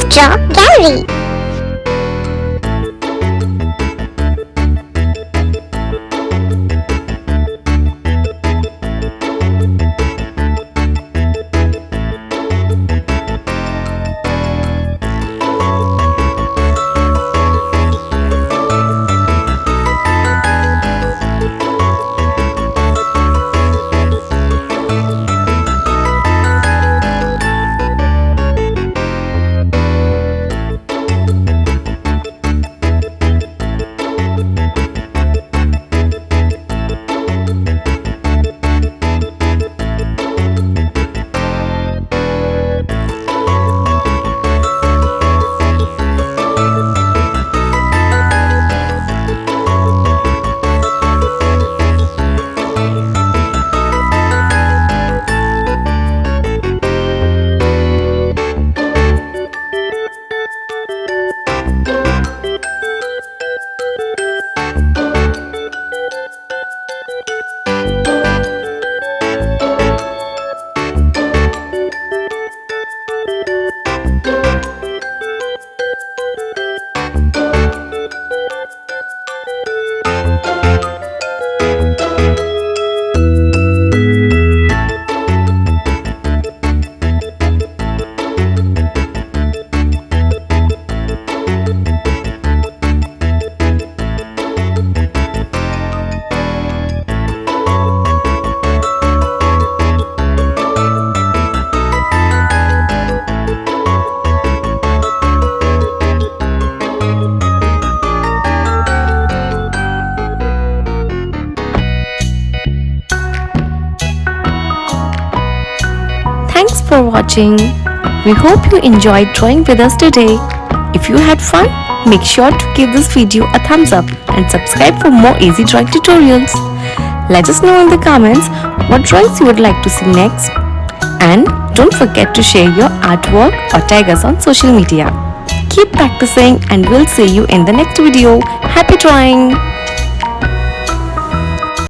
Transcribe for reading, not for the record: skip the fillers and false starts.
Kidz Draw Gallery. Thanks for watching. We hope you enjoyed drawing with us today. If you had fun, make sure to give this video a thumbs up and subscribe for more easy drawing tutorials. Let us know in the comments what drawings you would like to see next. And don't forget to share your artwork or tag us on social media. Keep practicing and we'll see you in the next video. Happy drawing!